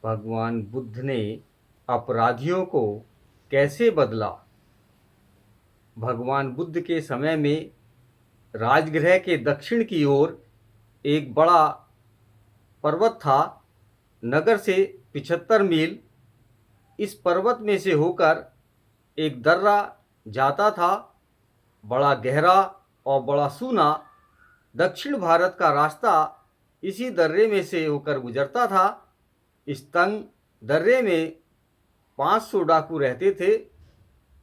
भगवान बुद्ध ने अपराधियों को कैसे बदला। भगवान बुद्ध के समय में राजगृह के दक्षिण की ओर एक बड़ा पर्वत था। नगर से 75 मील इस पर्वत में से होकर एक दर्रा जाता था। बड़ा गहरा और बड़ा सूना दक्षिण भारत का रास्ता इसी दर्रे में से होकर गुजरता था। इस तंग दर्रे में 500 डाकू रहते थे,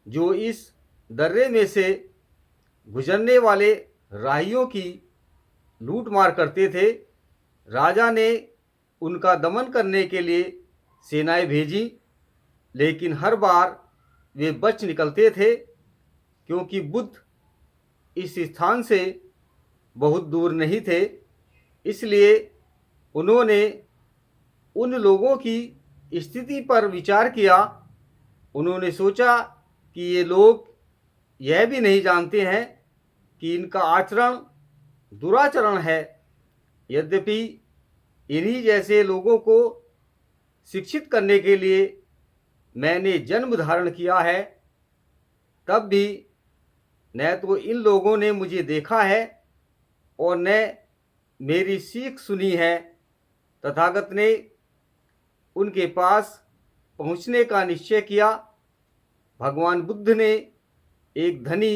जो इस दर्रे में से गुजरने वाले राहियों की लूट मार करते थे। राजा ने उनका दमन करने के लिए सेनाएं भेजी, लेकिन हर बार वे बच निकलते थे, क्योंकि बुद्ध इस स्थान से बहुत दूर नहीं थे। इसलिए उन्होंने उन लोगों की स्थिति पर विचार किया। उन्होंने सोचा कि ये लोग यह भी नहीं जानते हैं कि इनका आचरण दुराचरण है। यद्यपि इन्हीं जैसे लोगों को शिक्षित करने के लिए मैंने जन्म धारण किया है, तब भी न तो इन लोगों ने मुझे देखा है और न मेरी सीख सुनी है। तथागत ने उनके पास पहुंचने का निश्चय किया। भगवान बुद्ध ने एक धनी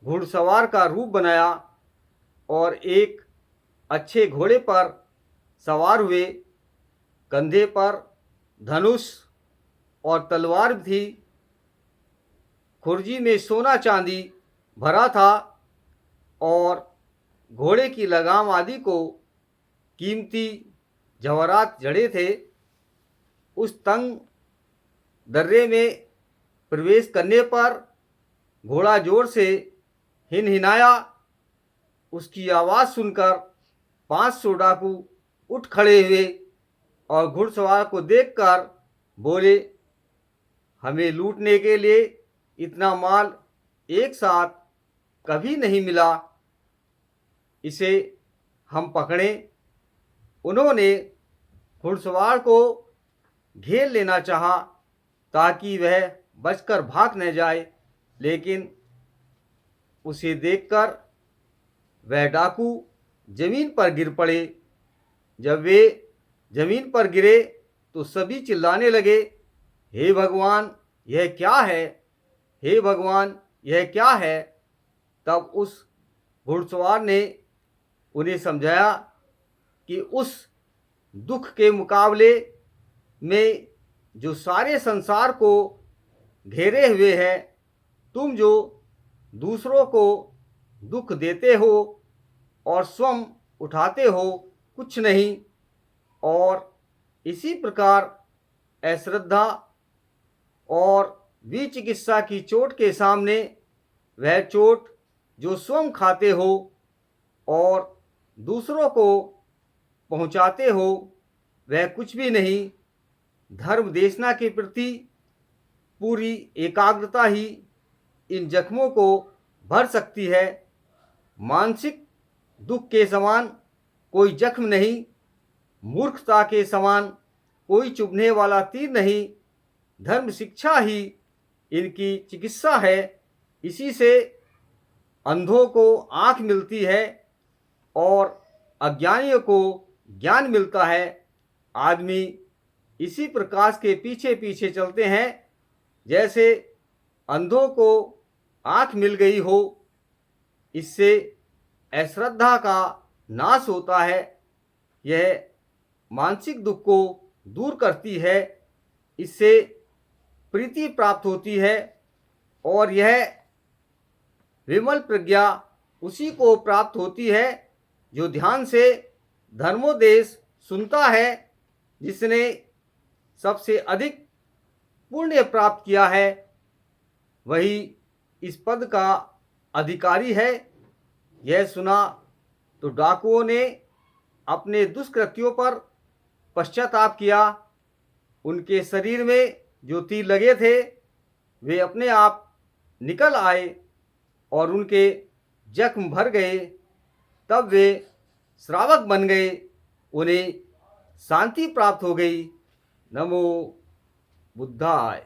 घुड़सवार का रूप बनाया और एक अच्छे घोड़े पर सवार हुए। कंधे पर धनुष और तलवार थी। खुर्जी में सोना चांदी भरा था और घोड़े की लगाम आदि को कीमती जवाहरात जड़े थे। उस तंग दर्रे में प्रवेश करने पर घोड़ा जोर से हिनहिनाया। उसकी आवाज़ सुनकर 500 डाकू उठ खड़े हुए और घुड़सवार को देखकर बोले, हमें लूटने के लिए इतना माल एक साथ कभी नहीं मिला, इसे हम पकड़ें। उन्होंने घुड़सवार को घेर लेना चाहा ताकि वह बचकर भाग न जाए, लेकिन उसे देखकर वह डाकू जमीन पर गिर पड़े। जब वे जमीन पर गिरे तो सभी चिल्लाने लगे, हे भगवान, यह क्या है? हे भगवान, यह क्या है? तब उस घुड़सवार ने उन्हें समझाया कि उस दुख के मुकाबले में जो सारे संसार को घेरे हुए है, तुम जो दूसरों को दुख देते हो और स्वयं उठाते हो, कुछ नहीं। और इसी प्रकार अश्रद्धा और विचिकित्सा की चोट के सामने वह चोट जो स्वयं खाते हो और दूसरों को पहुंचाते हो, वह कुछ भी नहीं। धर्म देशना के प्रति पूरी एकाग्रता ही इन जख्मों को भर सकती है। मानसिक दुख के समान कोई जख्म नहीं, मूर्खता के समान कोई चुभने वाला तीर नहीं। धर्म शिक्षा ही इनकी चिकित्सा है। इसी से अंधों को आँख मिलती है और अज्ञानियों को ज्ञान मिलता है। आदमी इसी प्रकाश के पीछे पीछे चलते हैं। जैसे अंधों को आँख मिल गई हो, इससे अश्रद्धा का नाश होता है। यह मानसिक दुख को दूर करती है, इससे प्रीति प्राप्त होती है और यह विमल प्रज्ञा उसी को प्राप्त होती है जो ध्यान से धर्मोपदेश सुनता है। जिसने सबसे अधिक पुण्य प्राप्त किया है, वही इस पद का अधिकारी है। यह सुना तो डाकुओं ने अपने दुष्कृत्यों पर पश्चाताप किया। उनके शरीर में जो तीर लगे थे, वे अपने आप निकल आए और उनके जख्म भर गए। तब वे श्रावक बन गए, उन्हें शांति प्राप्त हो गई। नमो बुद्धाय।